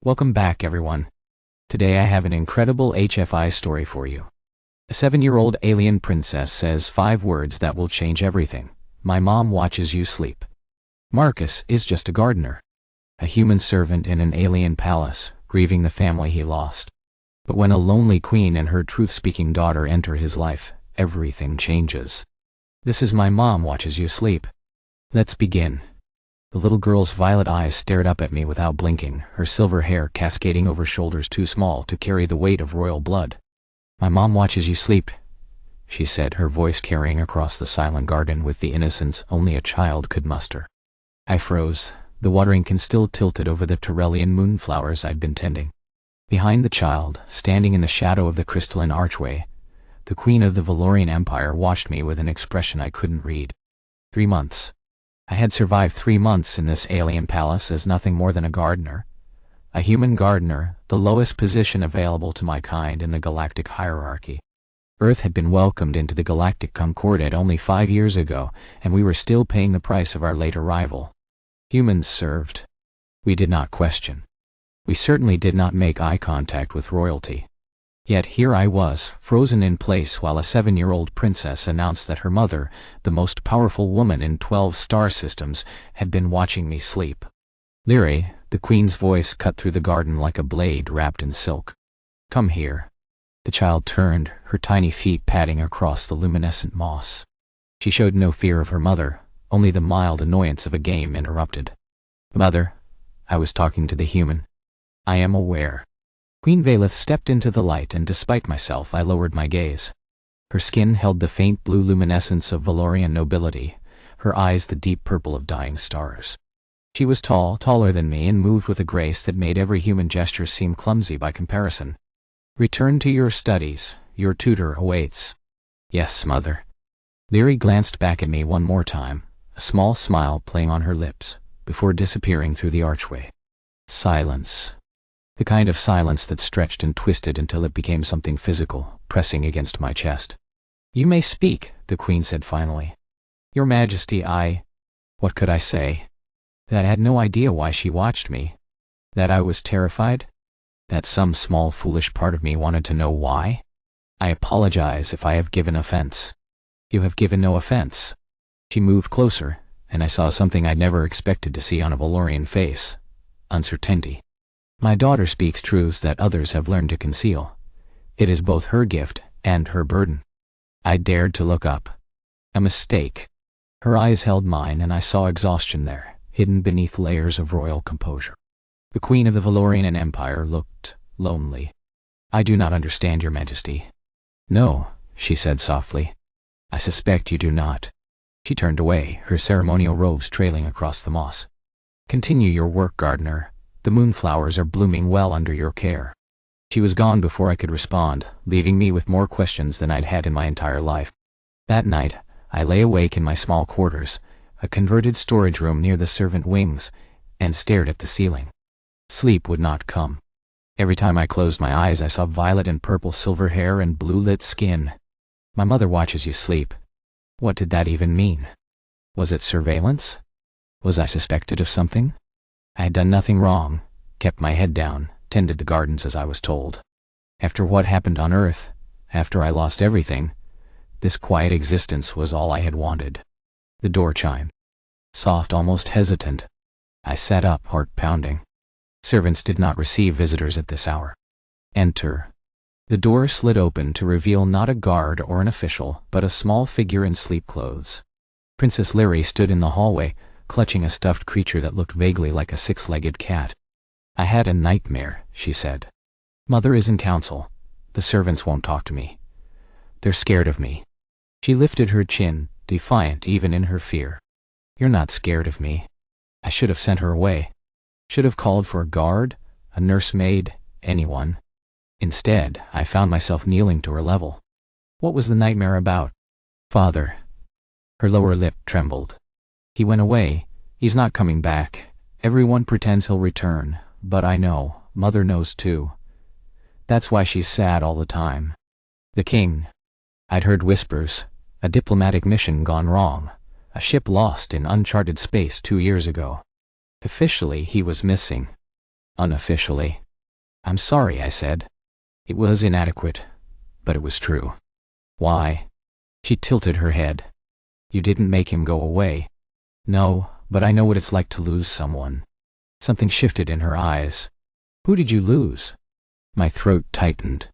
Welcome back, everyone. Today I have an incredible HFI story for you. A 7-year-old alien princess says 5 words that will change everything. My mom watches you sleep. Marcus is just a gardener, a human servant in an alien palace, grieving the family he lost. But when a lonely queen and her truth-speaking daughter enter his life, everything changes. This is My Mom Watches You Sleep. Let's begin. The little girl's violet eyes stared up at me without blinking, her silver hair cascading over shoulders too small to carry the weight of royal blood. "My mom watches you sleep," she said, her voice carrying across the silent garden with the innocence only a child could muster. I froze, the watering can still tilted over the Tyrellian moonflowers I'd been tending. Behind the child, standing in the shadow of the crystalline archway, the queen of the Valorian Empire watched me with an expression I couldn't read. 3 months. I had survived 3 months in this alien palace as nothing more than a gardener. A human gardener, the lowest position available to my kind in the galactic hierarchy. Earth had been welcomed into the galactic concordat only 5 years ago, and we were still paying the price of our late arrival. Humans served. We did not question. We certainly did not make eye contact with royalty. Yet here I was, frozen in place while a 7-year-old princess announced that her mother, the most powerful woman in 12 star systems, had been watching me sleep. "Lyri," the queen's voice cut through the garden like a blade wrapped in silk. "Come here." The child turned, her tiny feet padding across the luminescent moss. She showed no fear of her mother, only the mild annoyance of a game interrupted. "Mother," I was talking to the human. "I am aware." Queen Valeth stepped into the light, and despite myself I lowered my gaze. Her skin held the faint blue luminescence of Valorian nobility, her eyes the deep purple of dying stars. She was tall, taller than me, and moved with a grace that made every human gesture seem clumsy by comparison. "Return to your studies, your tutor awaits." "Yes, mother." Lyri glanced back at me one more time, a small smile playing on her lips, before disappearing through the archway. Silence. The kind of silence that stretched and twisted until it became something physical, pressing against my chest. "You may speak," the queen said finally. "Your Majesty, What could I say? That I had no idea why she watched me? That I was terrified? That some small foolish part of me wanted to know why? I apologize if I have given offense." "You have given no offense." She moved closer, and I saw something I'd never expected to see on a Valorian face: uncertainty. "My daughter speaks truths that others have learned to conceal. It is both her gift and her burden." I dared to look up. A mistake. Her eyes held mine, and I saw exhaustion there, hidden beneath layers of royal composure. The queen of the Valorian Empire looked lonely. "I do not understand, Your Majesty." "No," she said softly. "I suspect you do not." She turned away, her ceremonial robes trailing across the moss. "Continue your work, gardener. The moonflowers are blooming well under your care." She was gone before I could respond, leaving me with more questions than I'd had in my entire life. That night, I lay awake in my small quarters, a converted storage room near the servant wings, and stared at the ceiling. Sleep would not come. Every time I closed my eyes I saw violet and purple silver hair and blue-lit skin. "My mother watches you sleep." What did that even mean? Was it surveillance? Was I suspected of something? I had done nothing wrong, kept my head down, tended the gardens as I was told. After what happened on Earth, after I lost everything, this quiet existence was all I had wanted. The door chimed. Soft, almost hesitant. I sat up, heart pounding. Servants did not receive visitors at this hour. "Enter." The door slid open to reveal not a guard or an official, but a small figure in sleep clothes. Princess Lyri stood in the hallway, clutching a stuffed creature that looked vaguely like a 6-legged cat. "I had a nightmare," she said. "Mother is in council. The servants won't talk to me. They're scared of me." She lifted her chin, defiant even in her fear. "You're not scared of me." I should have sent her away. Should have called for a guard, a nursemaid, anyone. Instead, I found myself kneeling to her level. What was the nightmare about? "Father." Her lower lip trembled. "He went away. He's not coming back. Everyone pretends he'll return, but I know, Mother knows too. That's why she's sad all the time." "The king." I'd heard whispers. A diplomatic mission gone wrong. A ship lost in uncharted space 2 years ago. Officially, he was missing. unofficially. I'm sorry, I said. It was inadequate, but it was true. Why? She tilted her head. You didn't make him go away. No, but I know what it's like to lose someone. Something shifted in her eyes. Who did you lose? My throat tightened.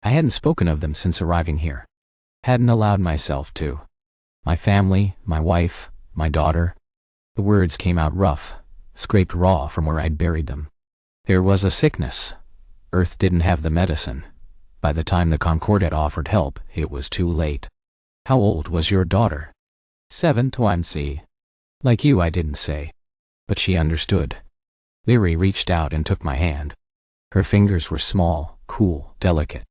I hadn't spoken of them since arriving here. Hadn't allowed myself to. My family, my wife, my daughter. The words came out rough, scraped raw from where I'd buried them. There was a sickness. Earth didn't have the medicine. By the time the Concordat offered help, it was too late. How old was your daughter? 7 to MC. Like you, I didn't say. But she understood. Leary reached out and took my hand. Her fingers were small, cool, delicate.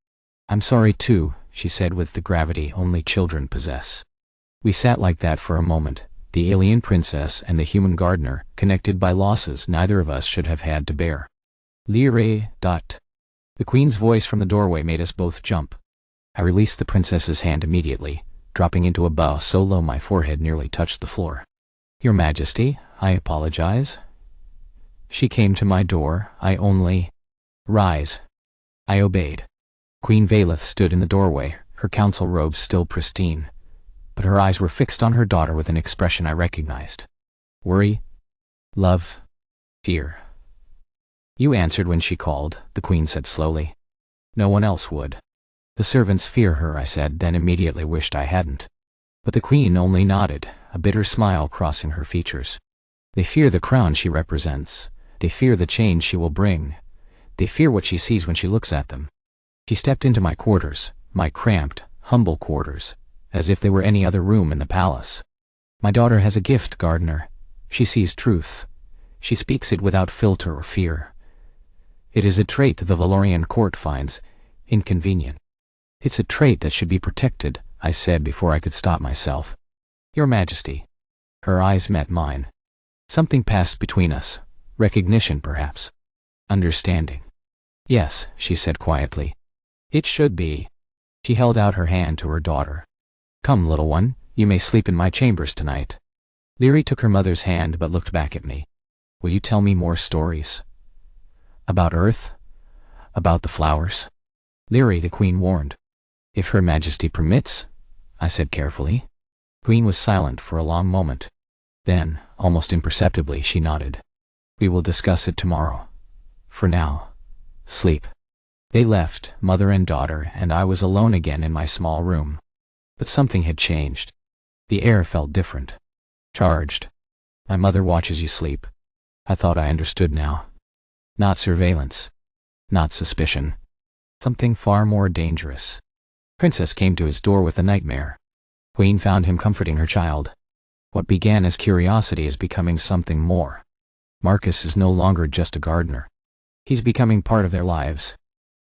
I'm sorry too, she said with the gravity only children possess. We sat like that for a moment, the alien princess and the human gardener, connected by losses neither of us should have had to bear. Leary. The queen's voice from the doorway made us both jump. I released the princess's hand immediately, dropping into a bow so low my forehead nearly touched the floor. Your Majesty, I apologize. She came to my door, I only... Rise. I obeyed. Queen Valeth stood in the doorway, her council robes still pristine, but her eyes were fixed on her daughter with an expression I recognized. Worry? Love? Fear? You answered when she called, the queen said slowly. No one else would. The servants fear her, I said, then immediately wished I hadn't. But the queen only nodded, a bitter smile crossing her features. They fear the crown she represents. They fear the change she will bring. They fear what she sees when she looks at them. She stepped into my quarters, my cramped, humble quarters, as if they were any other room in the palace. My daughter has a gift, gardener. She sees truth. She speaks it without filter or fear. It is a trait the Valorian court finds inconvenient. It's a trait that should be protected, I said before I could stop myself. Your Majesty. Her eyes met mine. Something passed between us. Recognition, perhaps. Understanding. Yes, she said quietly. It should be. She held out her hand to her daughter. Come, little one, you may sleep in my chambers tonight. Leary took her mother's hand but looked back at me. Will you tell me more stories? About Earth? About the flowers? Leary, the queen warned. If Her Majesty permits, I said carefully. Queen was silent for a long moment. Then, almost imperceptibly, she nodded. We will discuss it tomorrow. For now, sleep. They left, mother and daughter, and I was alone again in my small room. But something had changed. The air felt different. Charged. My mother watches you sleep. I thought I understood now. Not surveillance. Not suspicion. Something far more dangerous. Princess came to his door with a nightmare. Queen found him comforting her child. What began as curiosity is becoming something more. Marcus is no longer just a gardener. He's becoming part of their lives.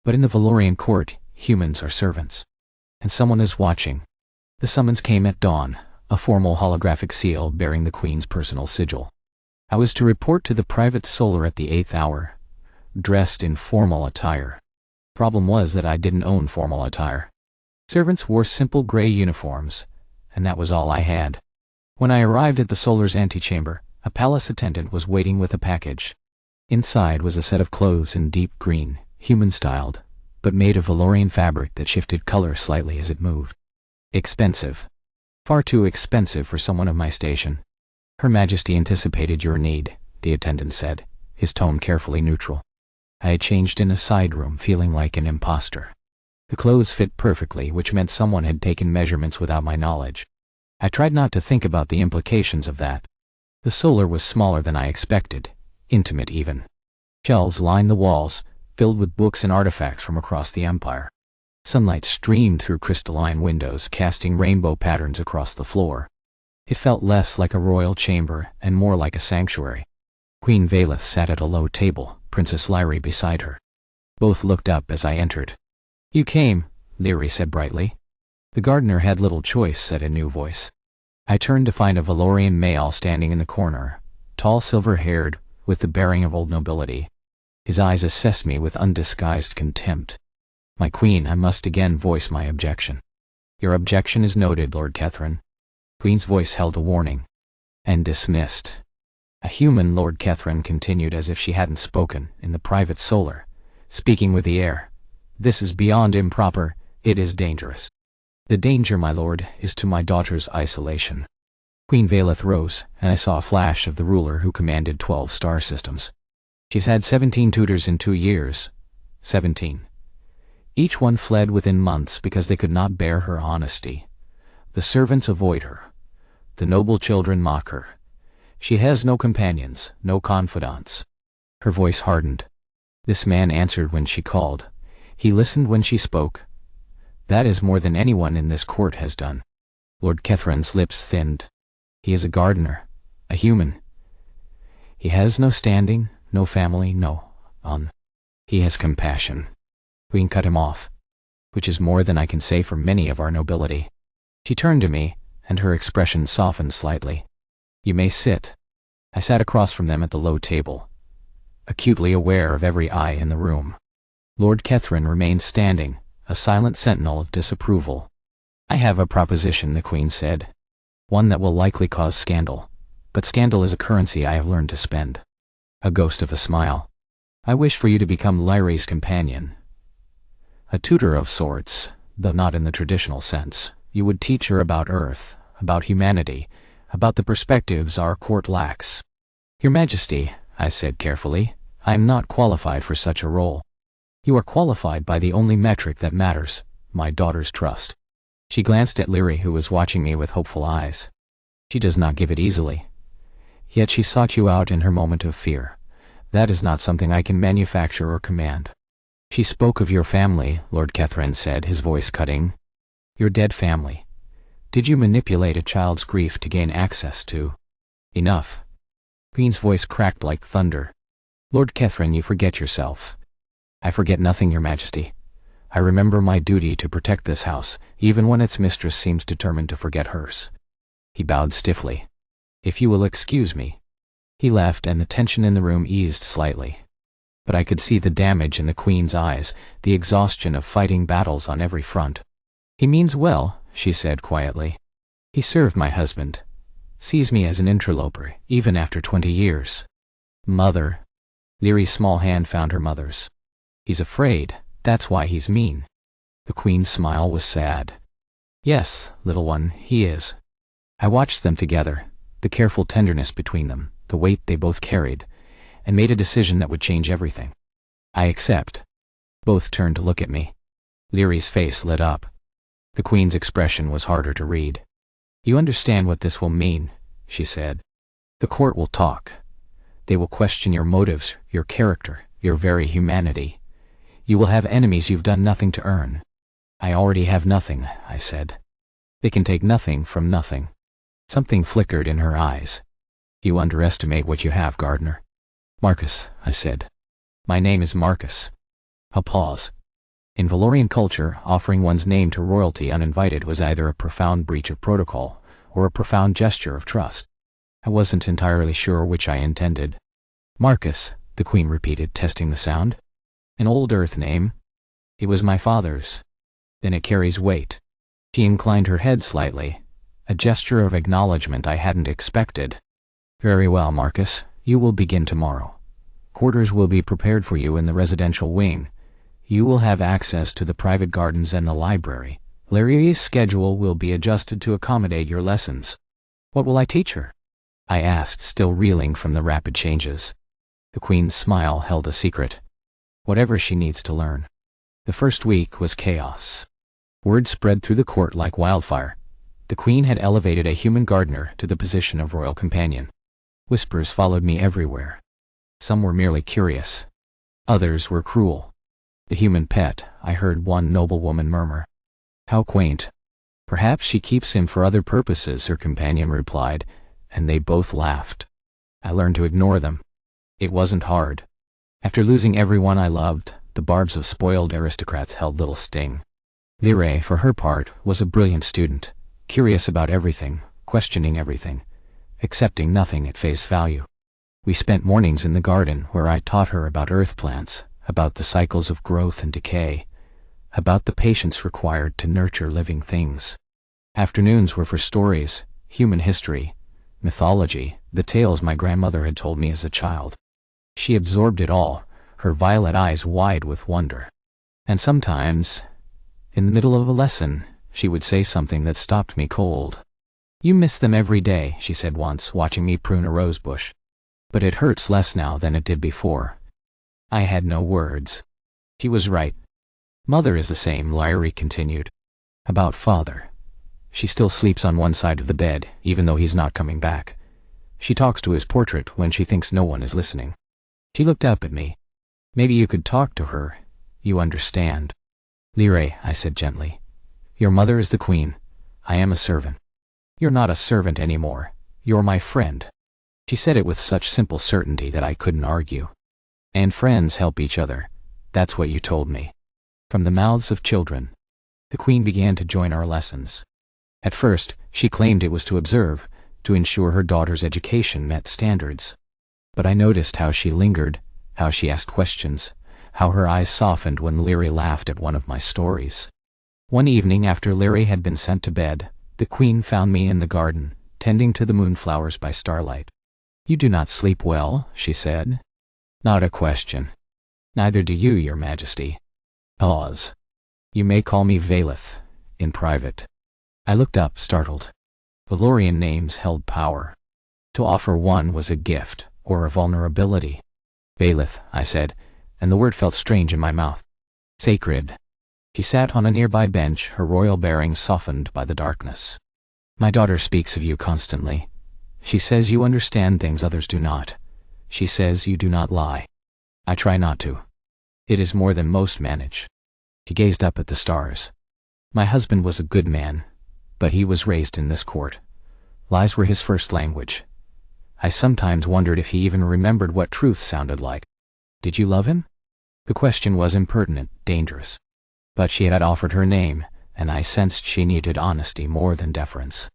But in the Valorian court, humans are servants. And someone is watching. The summons came at dawn, a formal holographic seal bearing the Queen's personal sigil. I was to report to the private solar at the 8th hour, dressed in formal attire. Problem was that I didn't own formal attire. Servants wore simple gray uniforms, and that was all I had. When I arrived at the solar's antechamber, a palace attendant was waiting with a package. Inside was a set of clothes in deep green, human-styled, but made of Valorian fabric that shifted color slightly as it moved. Expensive. Far too expensive for someone of my station. Her Majesty anticipated your need, the attendant said, his tone carefully neutral. I had changed in a side room, feeling like an imposter. The clothes fit perfectly, which meant someone had taken measurements without my knowledge. I tried not to think about the implications of that. The solar was smaller than I expected, intimate even. Shelves lined the walls, filled with books and artifacts from across the empire. Sunlight streamed through crystalline windows, casting rainbow patterns across the floor. It felt less like a royal chamber and more like a sanctuary. Queen Valeth sat at a low table, Princess Lyrie beside her. Both looked up as I entered. You came, Leary said brightly. The gardener had little choice, said a new voice. I turned to find a Valorian male standing in the corner, tall, silver-haired, with the bearing of old nobility. His eyes assessed me with undisguised contempt. My queen, I must again voice my objection. Your objection is noted, Lord Catherine. Queen's voice held a warning. And dismissed. A human, Lord Catherine continued as if she hadn't spoken, in the private solar, speaking with the air. This is beyond improper, it is dangerous. The danger, my lord, is to my daughter's isolation. Queen Valeth rose, and I saw a flash of the ruler who commanded 12 star systems. She's had 17 tutors in 2 years. 17. Each one fled within months because they could not bear her honesty. The servants avoid her. The noble children mock her. She has no companions, no confidants. Her voice hardened. This man answered when she called. He listened when she spoke. That is more than anyone in this court has done. Lord Catherine's lips thinned. He is a gardener, a human. He has no standing, no family, no He has compassion. Queen cut him off, which is more than I can say for many of our nobility. She turned to me, and her expression softened slightly. You may sit. I sat across from them at the low table, acutely aware of every eye in the room. Lord Catherine remained standing, a silent sentinel of disapproval. I have a proposition, the Queen said. One that will likely cause scandal, but scandal is a currency I have learned to spend. A ghost of a smile. I wish for you to become Lyra's companion. A tutor of sorts, though not in the traditional sense. You would teach her about Earth, about humanity, about the perspectives our court lacks. Your Majesty, I said carefully, I am not qualified for such a role. You are qualified by the only metric that matters, my daughter's trust. She glanced at Lyra, who was watching me with hopeful eyes. She does not give it easily. Yet she sought you out in her moment of fear. That is not something I can manufacture or command. She spoke of your family, Lord Catherine said, his voice cutting. Your dead family. Did you manipulate a child's grief to gain access to? Enough. Queen's voice cracked like thunder. Lord Catherine, you forget yourself. I forget nothing, Your Majesty. I remember my duty to protect this house, even when its mistress seems determined to forget hers. He bowed stiffly. If you will excuse me. He left, and the tension in the room eased slightly. But I could see the damage in the Queen's eyes, the exhaustion of fighting battles on every front. He means well, she said quietly. He served my husband. Sees me as an interloper, even after 20 years. Mother. Lyra's small hand found her mother's. He's afraid, that's why he's mean. The Queen's smile was sad. Yes, little one, he is. I watched them together, the careful tenderness between them, the weight they both carried, and made a decision that would change everything. I accept. Both turned to look at me. Lyra's face lit up. The Queen's expression was harder to read. You understand what this will mean, she said. The court will talk. They will question your motives, your character, your very humanity. You will have enemies you've done nothing to earn. I already have nothing, I said. They can take nothing from nothing. Something flickered in her eyes. You underestimate what you have, Gardener. Marcus, I said. My name is Marcus. A pause. In Valorian culture, offering one's name to royalty uninvited was either a profound breach of protocol, or a profound gesture of trust. I wasn't entirely sure which I intended. Marcus, the Queen repeated, testing the sound. An old Earth name. It was my father's. Then it carries weight. She inclined her head slightly, a gesture of acknowledgement I hadn't expected. Very well, Marcus, you will begin tomorrow. Quarters will be prepared for you in the residential wing. You will have access to the private gardens and the library. Lyra's schedule will be adjusted to accommodate your lessons. What will I teach her? I asked, still reeling from the rapid changes. The Queen's smile held a secret. Whatever she needs to learn. The first week was chaos. Word spread through the court like wildfire. The Queen had elevated a human gardener to the position of royal companion. Whispers followed me everywhere. Some were merely curious. Others were cruel. The human pet, I heard one noblewoman murmur. How quaint. Perhaps she keeps him for other purposes, her companion replied, and they both laughed. I learned to ignore them. It wasn't hard. After losing everyone I loved, the barbs of spoiled aristocrats held little sting. Lyra, for her part, was a brilliant student, curious about everything, questioning everything, accepting nothing at face value. We spent mornings in the garden where I taught her about earth plants, about the cycles of growth and decay, about the patience required to nurture living things. Afternoons were for stories, human history, mythology, the tales my grandmother had told me as a child. She absorbed it all, her violet eyes wide with wonder. And sometimes, in the middle of a lesson, she would say something that stopped me cold. "You miss them every day," she said once, watching me prune a rose bush. "But it hurts less now than it did before." I had no words. She was right. "Mother is the same," Larry continued. "About father. She still sleeps on one side of the bed, even though he's not coming back. She talks to his portrait when she thinks no one is listening." She looked up at me. "Maybe you could talk to her. You understand." "Lyre," I said gently. "Your mother is the queen. I am a servant. You're not a servant anymore. You're my friend." She said it with such simple certainty that I couldn't argue. "And friends help each other. That's what you told me." From the mouths of children, the queen began to join our lessons. At first, she claimed it was to observe, to ensure her daughter's education met standards. But I noticed how she lingered, how she asked questions, how her eyes softened when Lyre laughed at one of my stories. One evening after Lyre had been sent to bed, the queen found me in the garden, tending to the moonflowers by starlight. "You do not sleep well," she said. "Not a question. Neither do you, your majesty." Pause. "You may call me Valeth, in private." I looked up, startled. Valorian names held power. To offer one was a gift, or a vulnerability. "Valeth," I said, and the word felt strange in my mouth. "Sacred." She sat on a nearby bench, her royal bearing softened by the darkness. "My daughter speaks of you constantly. She says you understand things others do not. She says you do not lie. I try not to. It is more than most manage." She gazed up at the stars. "My husband was a good man, but he was raised in this court. Lies were his first language. I sometimes wondered if he even remembered what truth sounded like." "Did you love him?" The question was impertinent, dangerous. But she had offered her name, and I sensed she needed honesty more than deference.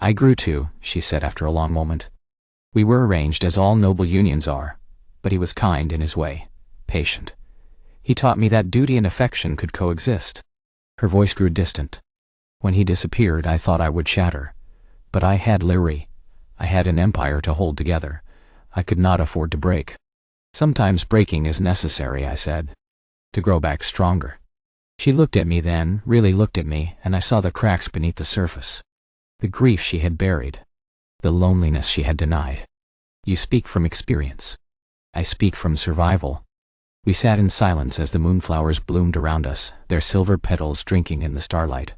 "I grew to," she said after a long moment. "We were arranged as all noble unions are, but he was kind in his way, patient. He taught me that duty and affection could coexist." Her voice grew distant. "When he disappeared, I thought I would shatter. But I had Lyre. I had an empire to hold together. I could not afford to break." "Sometimes breaking is necessary," I said, "to grow back stronger." She looked at me then, really looked at me, and I saw the cracks beneath the surface. The grief she had buried. The loneliness she had denied. "You speak from experience." "I speak from survival." We sat in silence as the moonflowers bloomed around us, their silver petals drinking in the starlight.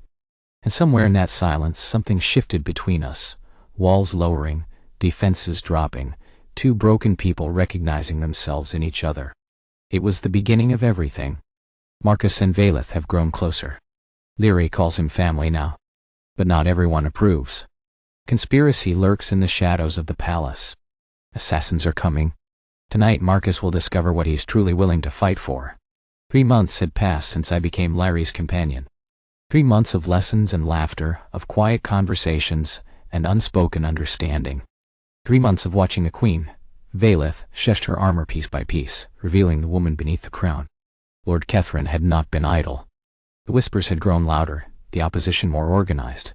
And somewhere in that silence, something shifted between us, walls lowering, defenses dropping, two broken people recognizing themselves in each other. It was the beginning of everything. Marcus and Valeth have grown closer. Lyre calls him family now. But not everyone approves. Conspiracy lurks in the shadows of the palace. Assassins are coming. Tonight Marcus will discover what he's truly willing to fight for. 3 months had passed since I became Lyre's companion. 3 months of lessons and laughter, of quiet conversations, and unspoken understanding. 3 months of watching the queen, Valeth, shushed her armor piece by piece, revealing the woman beneath the crown. Lord Kethrin had not been idle. The whispers had grown louder, the opposition more organized.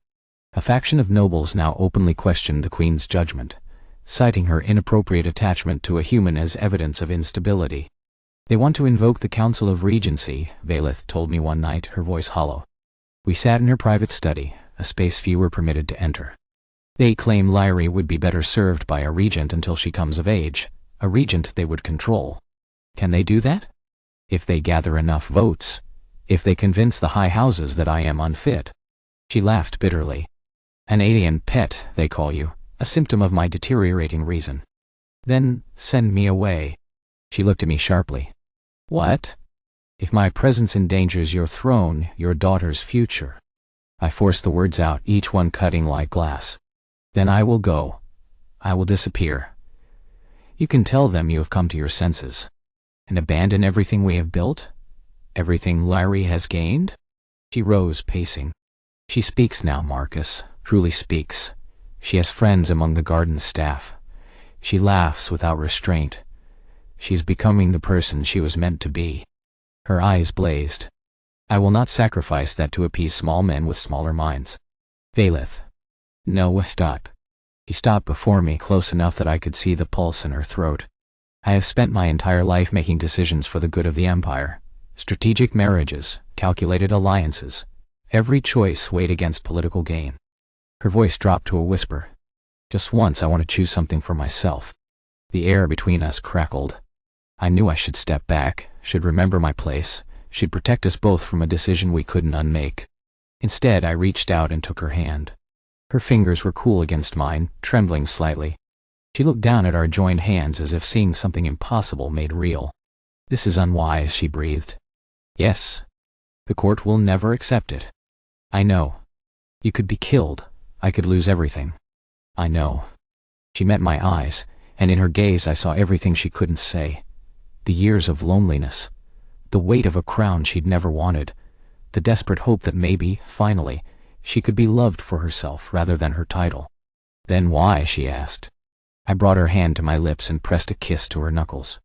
A faction of nobles now openly questioned the queen's judgment, citing her inappropriate attachment to a human as evidence of instability. "They want to invoke the Council of Regency," Valeth told me one night, her voice hollow. We sat in her private study, a space few were permitted to enter. "They claim Lyre would be better served by a regent until she comes of age, a regent they would control. Can they do that? If they gather enough votes, if they convince the high houses that I am unfit." She laughed bitterly. "An alien pet, they call you, a symptom of my deteriorating reason. Then send me away." She looked at me sharply. "What?" "If my presence endangers your throne, your daughter's future." I forced the words out, each one cutting like glass. "Then I will go. I will disappear. You can tell them you have come to your senses. And abandon everything we have built? Everything Lyre has gained?" She rose, pacing. "She speaks now, Marcus, truly speaks. She has friends among the garden staff. She laughs without restraint. She is becoming the person she was meant to be." Her eyes blazed. "I will not sacrifice that to appease small men with smaller minds." "Valeth." "No, stop." She stopped before me, close enough that I could see the pulse in her throat. I have spent my entire life making decisions for the good of the Empire. Strategic marriages, calculated alliances. Every choice weighed against political gain. Her voice dropped to a whisper. Just once I want to choose something for myself. The air between us crackled. I knew I should step back, should remember my place, should protect us both from a decision we couldn't unmake. Instead, I reached out and took her hand. Her fingers were cool against mine, trembling slightly. She looked down at our joined hands as if seeing something impossible made real. This is unwise, she breathed. Yes. The court will never accept it. I know. You could be killed. I could lose everything. I know. She met my eyes, and in her gaze I saw everything she couldn't say. The years of loneliness. The weight of a crown she'd never wanted. The desperate hope that maybe, finally, she could be loved for herself rather than her title. Then why? She asked. I brought her hand to my lips and pressed a kiss to her knuckles.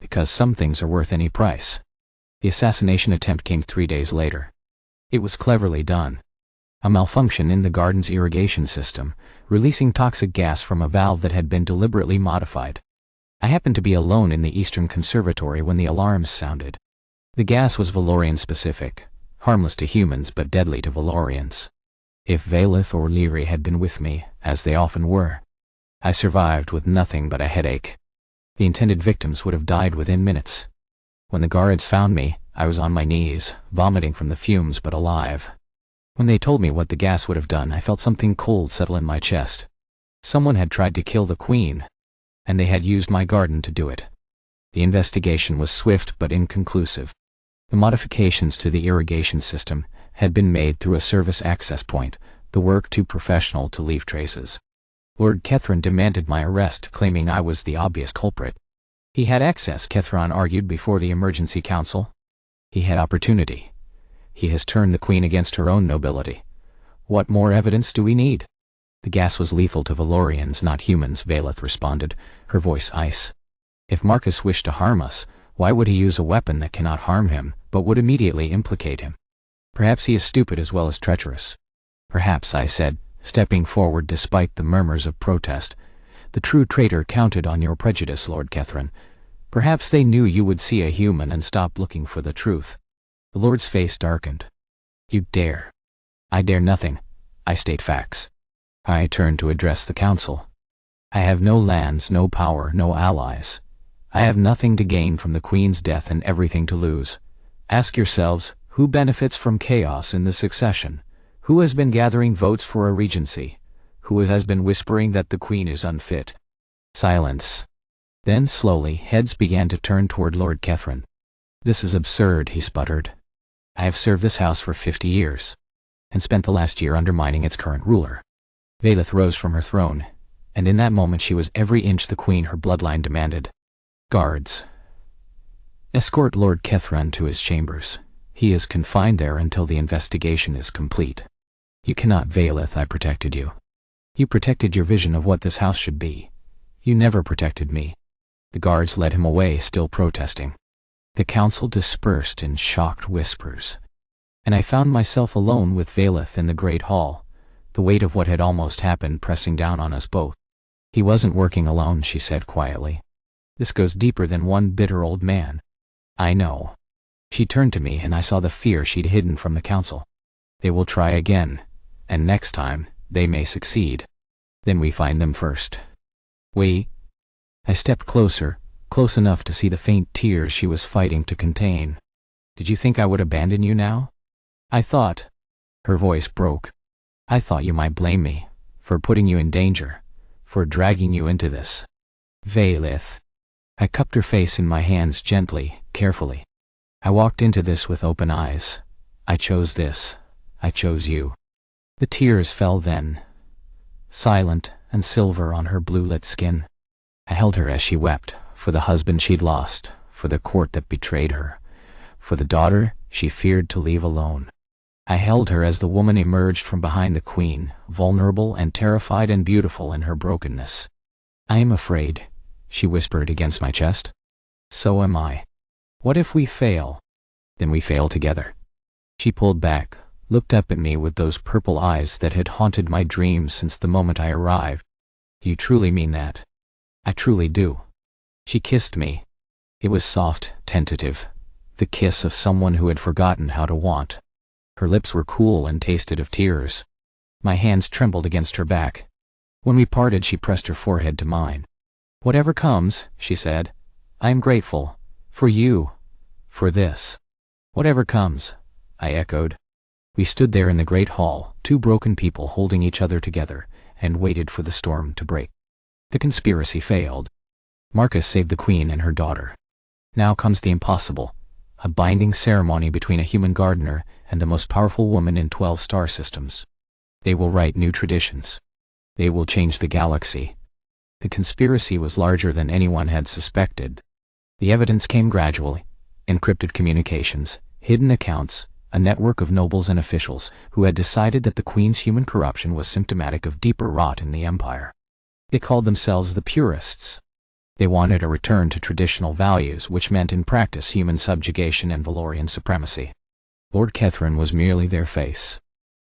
Because some things are worth any price. The assassination attempt came 3 days later. It was cleverly done. A malfunction in the garden's irrigation system, releasing toxic gas from a valve that had been deliberately modified. I happened to be alone in the Eastern Conservatory when the alarms sounded. The gas was Valorian-specific, harmless to humans but deadly to Valorians. If Valeth or Leary had been with me, as they often were, I survived with nothing but a headache. The intended victims would have died within minutes. When the guards found me, I was on my knees, vomiting from the fumes but alive. When they told me what the gas would have done, I felt something cold settle in my chest. Someone had tried to kill the Queen, and they had used my garden to do it. The investigation was swift but inconclusive. The modifications to the irrigation system had been made through a service access point, the work too professional to leave traces. Lord Kethran demanded my arrest, claiming I was the obvious culprit. He had access, Kethran argued before the emergency council. He had opportunity. He has turned the Queen against her own nobility. What more evidence do we need? The gas was lethal to Valorians, not humans, Valeth responded, her voice ice. If Marcus wished to harm us, why would he use a weapon that cannot harm him, but would immediately implicate him? Perhaps he is stupid as well as treacherous. Perhaps, I said, stepping forward despite the murmurs of protest. The true traitor counted on your prejudice, Lord Kethran. Perhaps they knew you would see a human and stop looking for the truth. The Lord's face darkened. You dare. I dare nothing. I state facts. I turned to address the council. I have no lands, no power, no allies. I have nothing to gain from the Queen's death and everything to lose. Ask yourselves, who benefits from chaos in the succession? Who has been gathering votes for a regency? Who has been whispering that the Queen is unfit? Silence. Then slowly, heads began to turn toward Lord Kethran. This is absurd, he sputtered. I have served this house for 50 years, and spent the last year undermining its current ruler. Valeth rose from her throne, and in that moment she was every inch the Queen her bloodline demanded. Guards. Escort Lord Kethran to his chambers. He is confined there until the investigation is complete. You cannot, Valeth, I protected you. You protected your vision of what this house should be. You never protected me. The guards led him away, still protesting. The council dispersed in shocked whispers, and I found myself alone with Valeth in the great hall, the weight of what had almost happened pressing down on us both. He wasn't working alone, she said quietly. This goes deeper than one bitter old man. I know. She turned to me and I saw the fear she'd hidden from the council. They will try again, and next time, they may succeed. Then we find them first. Wait. I stepped closer, close enough to see the faint tears she was fighting to contain. Did you think I would abandon you now? I thought. Her voice broke. I thought you might blame me, for putting you in danger, for dragging you into this. Valeth. I cupped her face in my hands gently, carefully. I walked into this with open eyes. I chose this. I chose you. The tears fell then, silent and silver on her blue-lit skin. I held her as she wept, for the husband she'd lost, for the court that betrayed her, for the daughter she feared to leave alone. I held her as the woman emerged from behind the Queen, vulnerable and terrified and beautiful in her brokenness. I am afraid, she whispered against my chest. So am I. What if we fail? Then we fail together. She pulled back, looked up at me with those purple eyes that had haunted my dreams since the moment I arrived. You truly mean that? I truly do. She kissed me. It was soft, tentative, the kiss of someone who had forgotten how to want. Her lips were cool and tasted of tears. My hands trembled against her back. When we parted, she pressed her forehead to mine. Whatever comes, she said, I am grateful. For you. For this. Whatever comes, I echoed. We stood there in the great hall, two broken people holding each other together, and waited for the storm to break. The conspiracy failed. Marcus saved the queen and her daughter. Now comes the impossible, a binding ceremony between a human gardener and the most powerful woman in 12 star systems. They will write new traditions. They will change the galaxy. The conspiracy was larger than anyone had suspected. The evidence came gradually: encrypted communications, hidden accounts, a network of nobles and officials who had decided that the Queen's human corruption was symptomatic of deeper rot in the Empire. They called themselves the Purists. They wanted a return to traditional values, which meant in practice human subjugation and Valorian supremacy. Lord Kethrin was merely their face.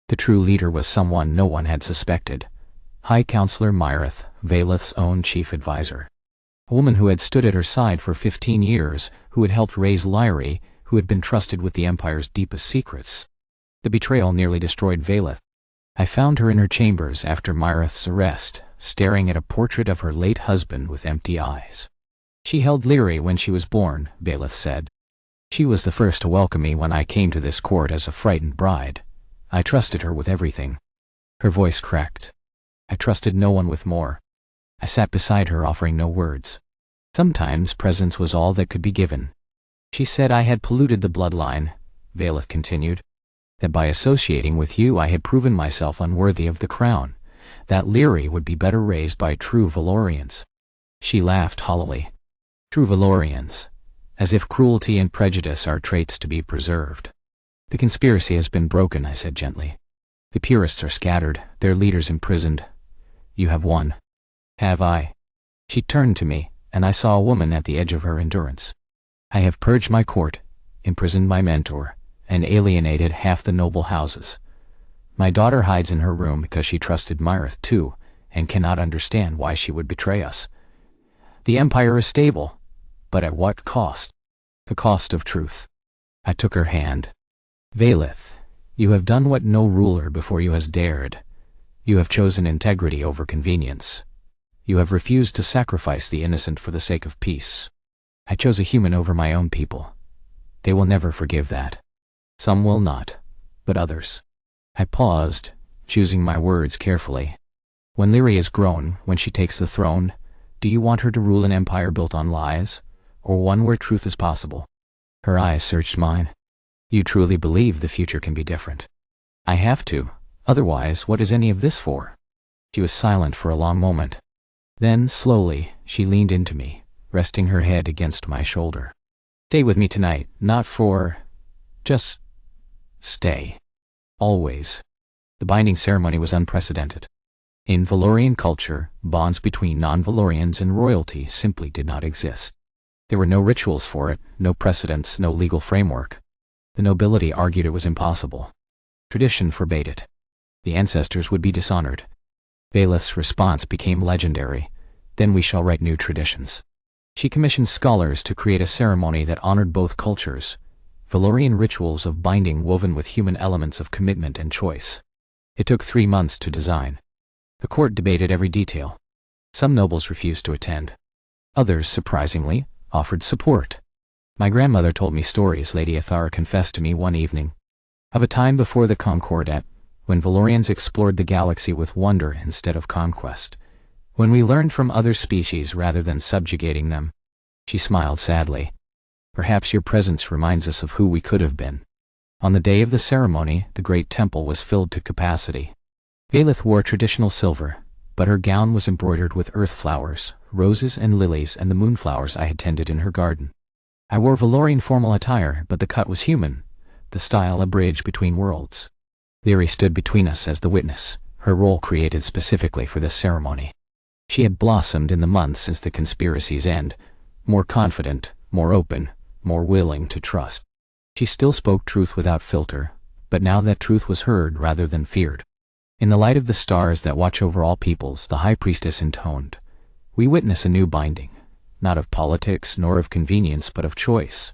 The true leader was someone no one had suspected. High Counselor Myrith, Valeth's own chief advisor. A woman who had stood at her side for 15 years, who had helped raise Lyri, who had been trusted with the Empire's deepest secrets. The betrayal nearly destroyed Valeth. I found her in her chambers after Myrith's arrest, staring at a portrait of her late husband with empty eyes. She held Lyri when she was born, Valeth said. She was the first to welcome me when I came to this court as a frightened bride. I trusted her with everything. Her voice cracked. I trusted no one with more. I sat beside her, offering no words. Sometimes presence was all that could be given. She said I had polluted the bloodline, Valeth continued. That by associating with you I had proven myself unworthy of the crown. That Lyri would be better raised by true Valorians. She laughed hollowly. True Valorians. As if cruelty and prejudice are traits to be preserved. The conspiracy has been broken, I said gently. The Purists are scattered, their leaders imprisoned. You have won. Have I? She turned to me, and I saw a woman at the edge of her endurance. I have purged my court, imprisoned my mentor, and alienated half the noble houses. My daughter hides in her room because she trusted Myrith too, and cannot understand why she would betray us. The Empire is stable, but at what cost? The cost of truth. I took her hand. Valeth, you have done what no ruler before you has dared. You have chosen integrity over convenience. You have refused to sacrifice the innocent for the sake of peace. I chose a human over my own people. They will never forgive that. Some will not, but others. I paused, choosing my words carefully. When Lyri is grown, when she takes the throne, do you want her to rule an empire built on lies, or one where truth is possible? Her eyes searched mine. You truly believe the future can be different? I have to. Otherwise, what is any of this for? She was silent for a long moment. Then, slowly, she leaned into me, resting her head against my shoulder. Stay with me tonight, not for... just... stay. Always. The binding ceremony was unprecedented. In Valorian culture, bonds between non-Valorians and royalty simply did not exist. There were no rituals for it, no precedents, no legal framework. The nobility argued it was impossible. Tradition forbade it. The ancestors would be dishonored. Valeth's response became legendary. Then we shall write new traditions. She commissioned scholars to create a ceremony that honored both cultures, Valorian rituals of binding woven with human elements of commitment and choice. It took 3 months to design. The court debated every detail. Some nobles refused to attend. Others, surprisingly, offered support. My grandmother told me stories, Lady Athara confessed to me one evening, of a time before the Concordat, when Valorians explored the galaxy with wonder instead of conquest, when we learned from other species rather than subjugating them. She smiled sadly. Perhaps your presence reminds us of who we could have been. On the day of the ceremony, the great temple was filled to capacity. Valeth wore traditional silver, but her gown was embroidered with earth flowers, roses and lilies and the moonflowers I had tended in her garden. I wore Valorian formal attire, but the cut was human, the style a bridge between worlds. Lyri stood between us as the witness, her role created specifically for this ceremony. She had blossomed in the months since the conspiracy's end, more confident, more open, more willing to trust. She still spoke truth without filter, but now that truth was heard rather than feared. In the light of the stars that watch over all peoples, the high priestess intoned, we witness a new binding, not of politics nor of convenience but of choice.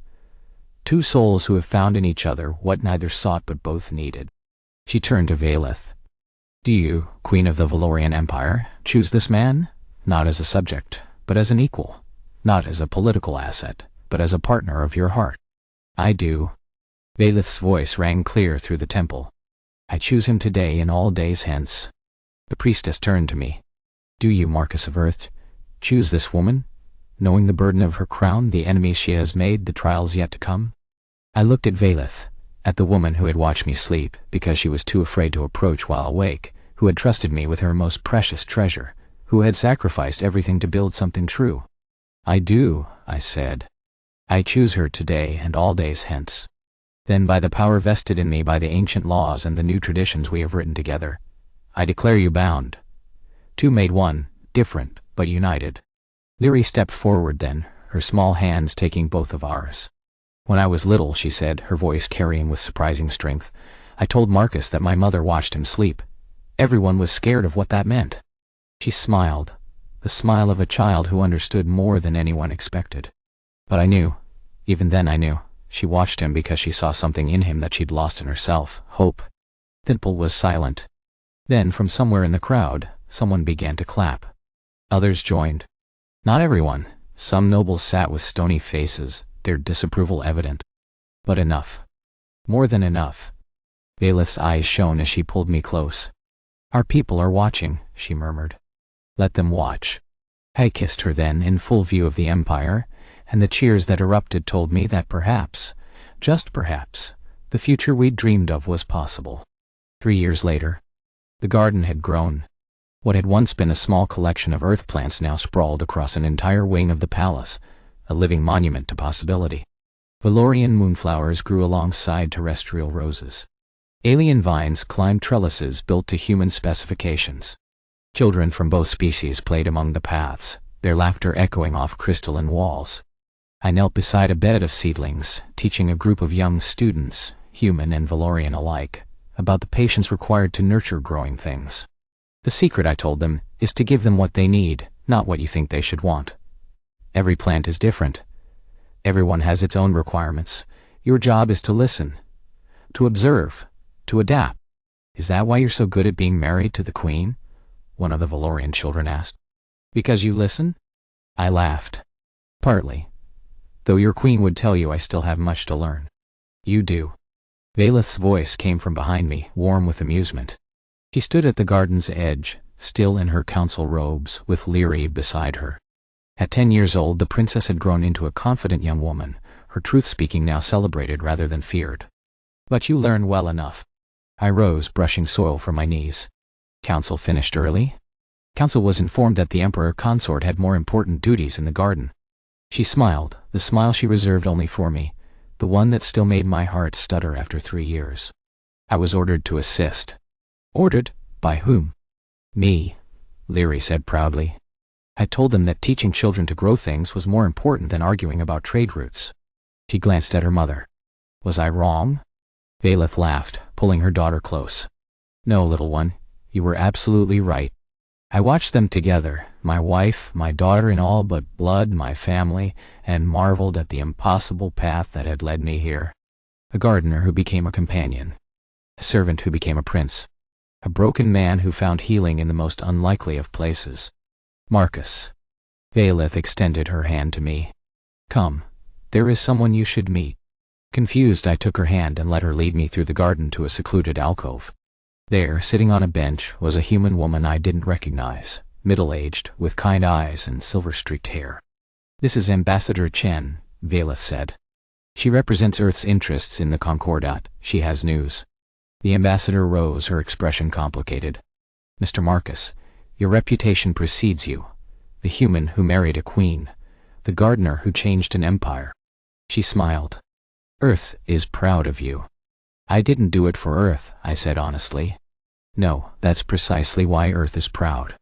Two souls who have found in each other what neither sought but both needed. She turned to Valeth. Do you, Queen of the Valorian Empire, choose this man? Not as a subject, but as an equal. Not as a political asset, but as a partner of your heart. I do. Valeth's voice rang clear through the temple. I choose him today and all days hence. The priestess turned to me. Do you, Marcus of Earth, choose this woman, knowing the burden of her crown, the enemies she has made, the trials yet to come? I looked at Valeth, at the woman who had watched me sleep because she was too afraid to approach while awake, who had trusted me with her most precious treasure, who had sacrificed everything to build something true. I do, I said. I choose her today and all days hence. Then by the power vested in me by the ancient laws and the new traditions we have written together, I declare you bound. Two made one, different, but united. Lyri stepped forward then, her small hands taking both of ours. When I was little, she said, her voice carrying with surprising strength, I told Marcus that my mother watched him sleep. Everyone was scared of what that meant. She smiled, the smile of a child who understood more than anyone expected. But I knew, even then I knew, she watched him because she saw something in him that she'd lost in herself, hope. Thimple was silent. Then, from somewhere in the crowd, someone began to clap. Others joined. Not everyone. Some nobles sat with stony faces, their disapproval evident. But enough. More than enough. Valeth's eyes shone as she pulled me close. Our people are watching, she murmured. Let them watch. I kissed her then in full view of the Empire, and the cheers that erupted told me that perhaps, just perhaps, the future we'd dreamed of was possible. 3 years later, the garden had grown. What had once been a small collection of earth plants now sprawled across an entire wing of the palace, a living monument to possibility. Valorian moonflowers grew alongside terrestrial roses. Alien vines climbed trellises built to human specifications. Children from both species played among the paths, their laughter echoing off crystalline walls. I knelt beside a bed of seedlings, teaching a group of young students, human and Valorian alike, about the patience required to nurture growing things. The secret, I told them, is to give them what they need, not what you think they should want. Every plant is different. Everyone has its own requirements. Your job is to listen, to observe, to adapt. Is that why you're so good at being married to the queen? One of the Valorian children asked. Because you listen? I laughed. Partly. Though your queen would tell you I still have much to learn. You do. Valeth's voice came from behind me, warm with amusement. She stood at the garden's edge, still in her council robes, with Lyri beside her. At 10 years old, the princess had grown into a confident young woman, her truth-speaking now celebrated rather than feared. But you learn well enough. I rose, brushing soil from my knees. Council finished early? Council was informed that the emperor consort had more important duties in the garden. She smiled, the smile she reserved only for me, the one that still made my heart stutter after 3 years. I was ordered to assist. Ordered? By whom? Me, Lyri said proudly. I told them that teaching children to grow things was more important than arguing about trade routes. She glanced at her mother. Was I wrong? Valeth laughed, pulling her daughter close. No, little one, you were absolutely right. I watched them together, my wife, my daughter in all but blood, my family, and marveled at the impossible path that had led me here. A gardener who became a companion. A servant who became a prince. A broken man who found healing in the most unlikely of places. Marcus. Valeth extended her hand to me. Come, there is someone you should meet. Confused, I took her hand and let her lead me through the garden to a secluded alcove. There, sitting on a bench, was a human woman I didn't recognize, middle-aged, with kind eyes and silver-streaked hair. This is Ambassador Chen, Valeth said. She represents Earth's interests in the Concordat. She has news. The ambassador rose, her expression complicated. Mr. Marcus, your reputation precedes you. The human who married a queen. The gardener who changed an empire. She smiled. Earth is proud of you. I didn't do it for Earth, I said honestly. No, that's precisely why Earth is proud.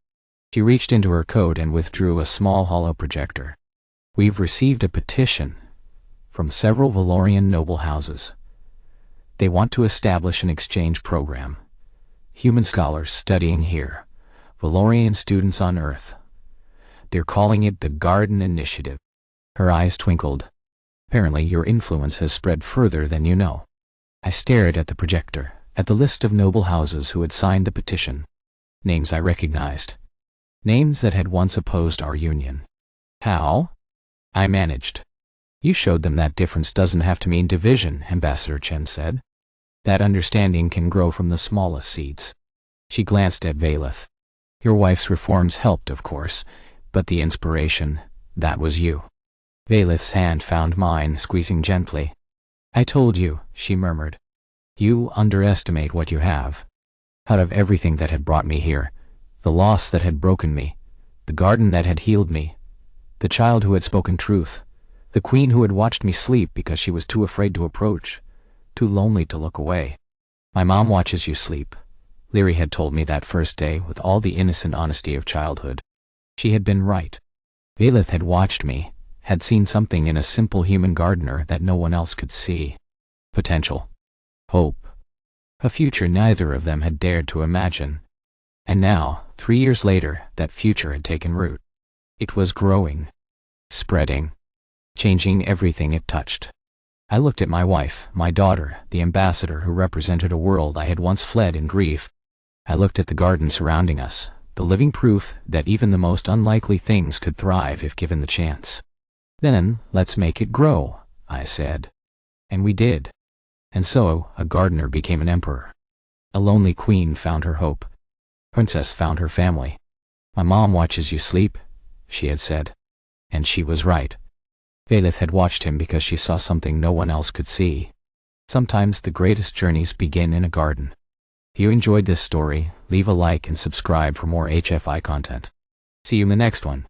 She reached into her coat and withdrew a small hollow projector. We've received a petition from several Valorian noble houses. They want to establish an exchange program. Human scholars studying here. Valorian students on Earth. They're calling it the Garden Initiative. Her eyes twinkled. Apparently your influence has spread further than you know. I stared at the projector, at the list of noble houses who had signed the petition. Names I recognized. Names that had once opposed our union. How? I managed. You showed them that difference doesn't have to mean division, Ambassador Chen said. That understanding can grow from the smallest seeds. She glanced at Valeth. Your wife's reforms helped, of course, but the inspiration, that was you. Valeth's hand found mine, squeezing gently. I told you, she murmured. You underestimate what you have. Out of everything that had brought me here, the loss that had broken me, the garden that had healed me, the child who had spoken truth, the queen who had watched me sleep because she was too afraid to approach, too lonely to look away. My mom watches you sleep. Leary had told me that first day with all the innocent honesty of childhood. She had been right. Valeth had watched me, had seen something in a simple human gardener that no one else could see. Potential. Hope. A future neither of them had dared to imagine. And now, 3 years later, that future had taken root. It was growing. Spreading. Changing everything it touched. I looked at my wife, my daughter, the ambassador who represented a world I had once fled in grief. I looked at the garden surrounding us, the living proof that even the most unlikely things could thrive if given the chance. Then, let's make it grow, I said. And we did. And so, a gardener became an emperor. A lonely queen found her hope. Princess found her family. My mom watches you sleep, she had said. And she was right. Valeth had watched him because she saw something no one else could see. Sometimes the greatest journeys begin in a garden. If you enjoyed this story, leave a like and subscribe for more HFI content. See you in the next one.